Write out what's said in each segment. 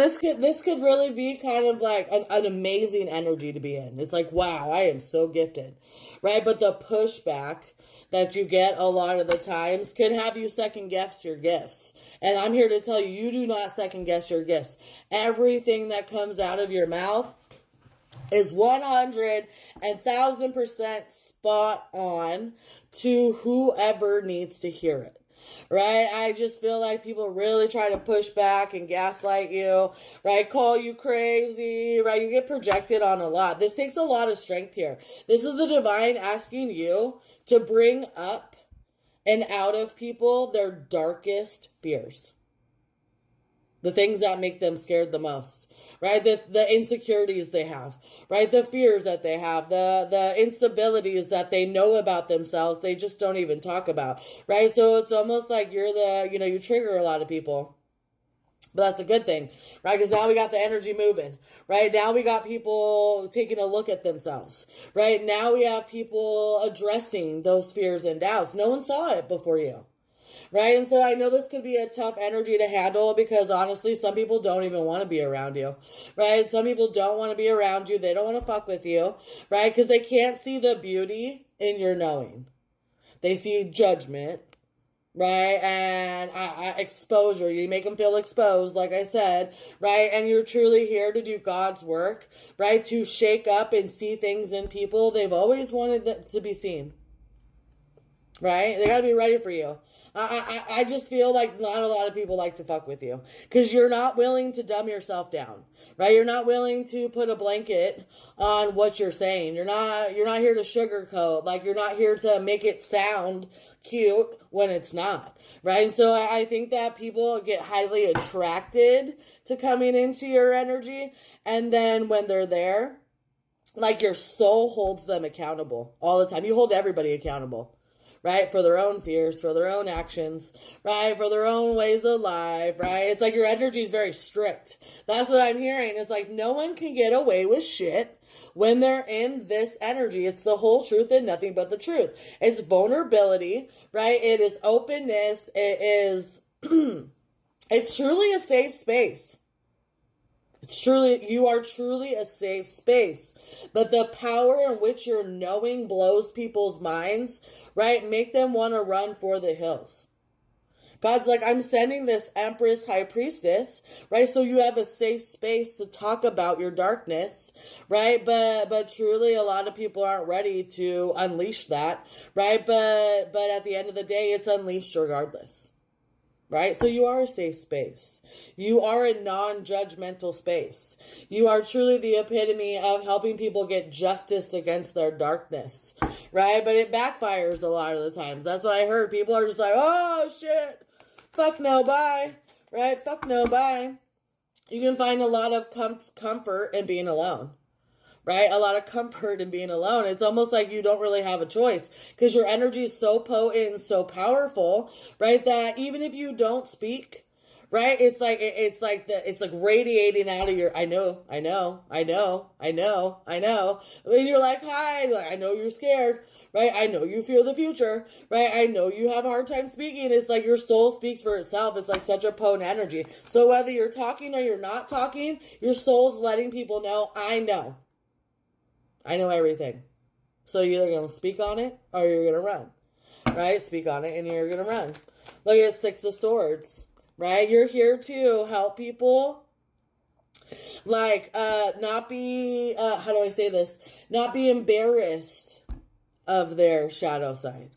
This could really be kind of like an amazing energy to be in. It's like, wow, I am so gifted, right? But the pushback that you get a lot of the times could have you second guess your gifts. And I'm here to tell you, you do not second guess your gifts. Everything that comes out of your mouth is 100,000% spot on to whoever needs to hear it. Right? I just feel like people really try to push back and gaslight you, right? Call you crazy, right? You get projected on a lot. This takes a lot of strength here. This is the divine asking you to bring up and out of people their darkest fears. The things that make them scared the most, right? The insecurities they have, right? The fears that they have, the instabilities that they know about themselves, they just don't even talk about, right? So it's almost like you trigger a lot of people. But that's a good thing, right? Because now we got the energy moving, right? Now we got people taking a look at themselves, right? Now we have people addressing those fears and doubts. No one saw it before you. Right? And so I know this could be a tough energy to handle because honestly, some people don't even want to be around you. Right? Some people don't want to be around you. They don't want to fuck with you. Right? Because they can't see the beauty in your knowing. They see judgment. Right? And exposure. You make them feel exposed, like I said. Right? And you're truly here to do God's work. Right? To shake up and see things in people they've always wanted to be seen. Right? They got to be ready for you. I just feel like not a lot of people like to fuck with you because you're not willing to dumb yourself down, right? You're not willing to put a blanket on what you're saying. You're not here to sugarcoat. Like you're not here to make it sound cute when it's not, right? And so I think that people get highly attracted to coming into your energy, and then when they're there, like your soul holds them accountable all the time. You hold everybody accountable. Right? For their own fears, for their own actions, right? For their own ways of life, right? It's like your energy is very strict. That's what I'm hearing. It's like no one can get away with shit when they're in this energy. It's the whole truth and nothing but the truth. It's vulnerability, right? It is openness. It is, it's truly a safe space. You are truly a safe space. But the power in which your knowing blows people's minds, right? Make them want to run for the hills. God's like, I'm sending this Empress High Priestess, right? So you have a safe space to talk about your darkness, right? But truly a lot of people aren't ready to unleash that, right? But at the end of the day, it's unleashed regardless. Right? So you are a safe space. You are a non-judgmental space. You are truly the epitome of helping people get justice against their darkness. Right? But it backfires a lot of the times. That's what I heard. People are just like, oh shit. Fuck no, bye. Right? Fuck no, bye. You can find a lot of comfort in being alone. Right? A lot of comfort in being alone. It's almost like you don't really have a choice because your energy is so potent and so powerful, right? That even if you don't speak, right? It's like radiating out of your, I know. And you're like, hi, like, I know you're scared, right? I know you fear the future, right? I know you have a hard time speaking. It's like your soul speaks for itself. It's like such a potent energy. So whether you're talking or you're not talking, your soul's letting people know, I know everything. So you're either going to speak on it or you're going to run. Right? Speak on it and you're going to run. Look at Six of Swords. Right? You're here to help people. Like, not be, how do I say this? Not be embarrassed of their shadow side.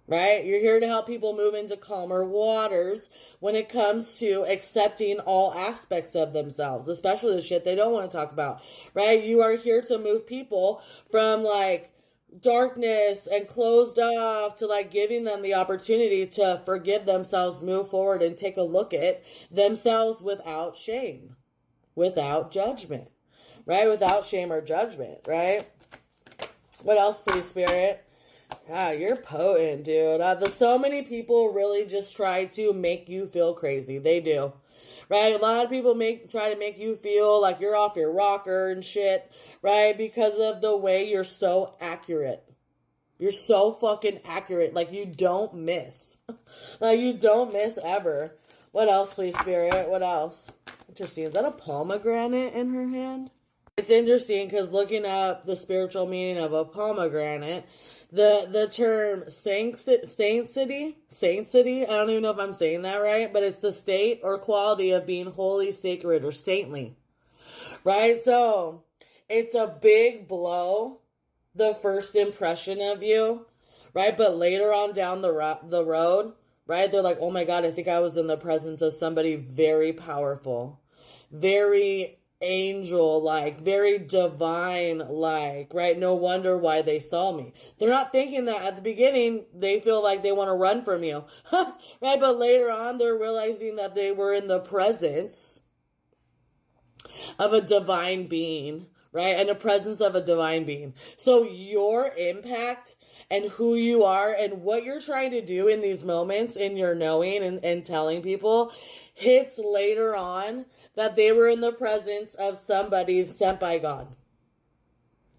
Right? You're here to help people move into calmer waters when it comes to accepting all aspects of themselves, especially the shit they don't want to talk about. Right? You are here to move people from like darkness and closed off to like giving them the opportunity to forgive themselves, move forward, and take a look at themselves without shame, without judgment. Right? Without shame or judgment. Right? What else, please, Spirit? Yeah, you're potent, dude. So many people really just try to make you feel crazy. They do. Right? A lot of people try to make you feel like you're off your rocker and shit, right? Because of the way you're so accurate. You're so fucking accurate. Like, you don't miss. Like, you don't miss ever. What else, please, Spirit? What else? Interesting. Is that a pomegranate in her hand? It's interesting because looking up the spiritual meaning of a pomegranate, the term sanctity, I don't even know if I'm saying that right, but it's the state or quality of being holy, sacred, or saintly, right? So it's a big blow, the first impression of you, right? But later on down the road, right, they're like, oh my God, I think I was in the presence of somebody very powerful, very angel-like, very divine-like, right? No wonder why they saw me. They're not thinking that at the beginning. They feel like they want to run from you, right? But later on, they're realizing that they were in the presence of a divine being, right? And the presence of a divine being. So your impact and who you are and what you're trying to do in these moments in your knowing and telling people hits later on that they were in the presence of somebody sent by God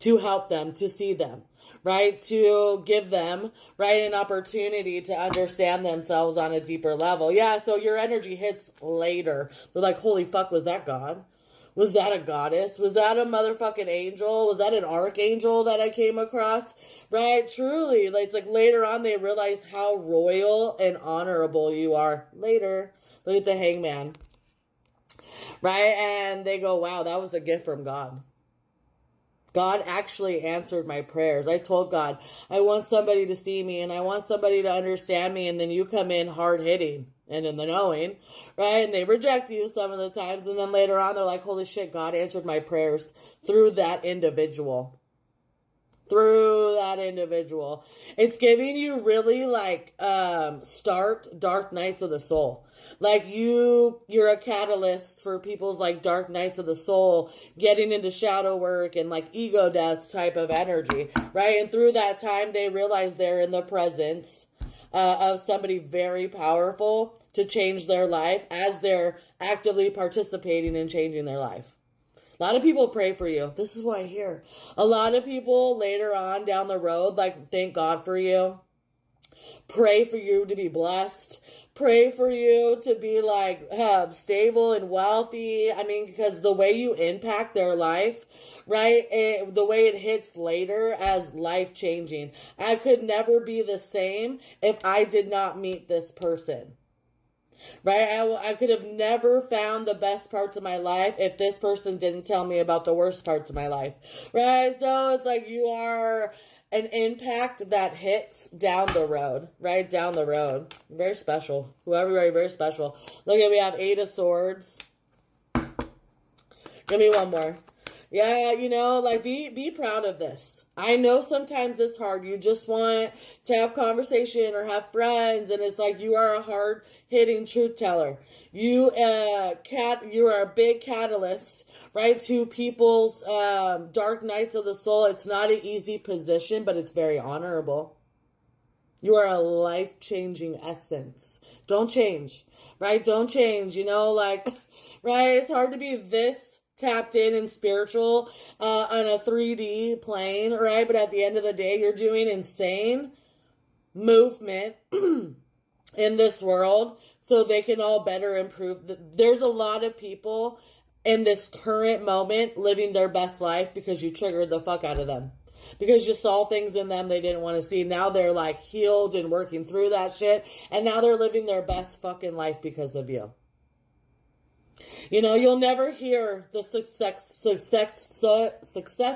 to help them, to see them, right? To give them, right, an opportunity to understand themselves on a deeper level. Yeah, so your energy hits later. They're like, holy fuck, was that God? Was that a goddess? Was that a motherfucking angel? Was that an archangel that I came across? Right? Truly. It's like later on they realize how royal and honorable you are. Later. Look at the hangman. Right? And they go, wow, that was a gift from God. God actually answered my prayers. I told God, I want somebody to see me and I want somebody to understand me. And then you come in hard hitting and in the knowing, right? And they reject you some of the times. And then later on, they're like, holy shit, God answered my prayers through that individual. Through that individual. It's giving you really start dark nights of the soul. Like you're a catalyst for people's dark nights of the soul, getting into shadow work and ego deaths type of energy, right? And through that time, they realize they're in the presence of somebody very powerful to change their life as they're actively participating in changing their life. A lot of people pray for you. This is what I hear. A lot of people later on down the road, thank God for you. Pray for you to be blessed. Pray for you to be stable and wealthy. I mean, because the way you impact their life, right? The way it hits later as life changing. I could never be the same if I did not meet this person. Right? I could have never found the best parts of my life if this person didn't tell me about the worst parts of my life. Right? So it's you are an impact that hits down the road. Right? Down the road. Very special. Everybody very special. Look at, we have 8 of Swords. Give me one more. Yeah, be proud of this. I know sometimes it's hard. You just want to have conversation or have friends, and it's you are a hard-hitting truth teller. You are a big catalyst, right, to people's dark nights of the soul. It's not an easy position, but it's very honorable. You are a life-changing essence. Don't change, right? Don't change, right? It's hard to be this tapped in spiritual on a 3D plane, right? But at the end of the day, you're doing insane movement in this world so they can all better improve. There's a lot of people in this current moment living their best life because you triggered the fuck out of them. Because you saw things in them they didn't want to see. Now they're healed and working through that shit. And now they're living their best fucking life because of you. You'll never hear the success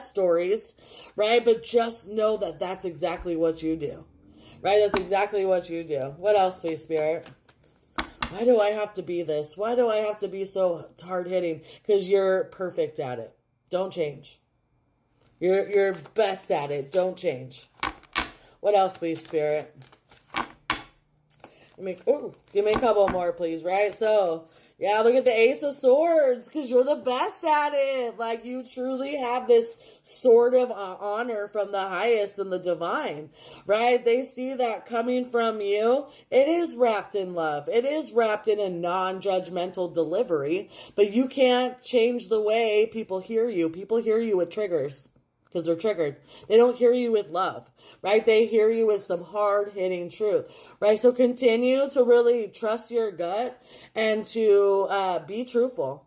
stories, right? But just know that that's exactly what you do, right? That's exactly what you do. What else, please, Spirit? Why do I have to be this? Why do I have to be so hard-hitting? Because you're perfect at it. Don't change. You're best at it. Don't change. What else, please, Spirit? Give me a couple more, please, right? So, yeah, look at the Ace of Swords, because you're the best at it. You truly have this sort of honor from the highest and the divine, right? They see that coming from you. It is wrapped in love. It is wrapped in a non-judgmental delivery, but you can't change the way people hear you. People hear you with triggers because they're triggered. They don't hear you with love, right? They hear you with some hard-hitting truth, right? So continue to really trust your gut and to be truthful,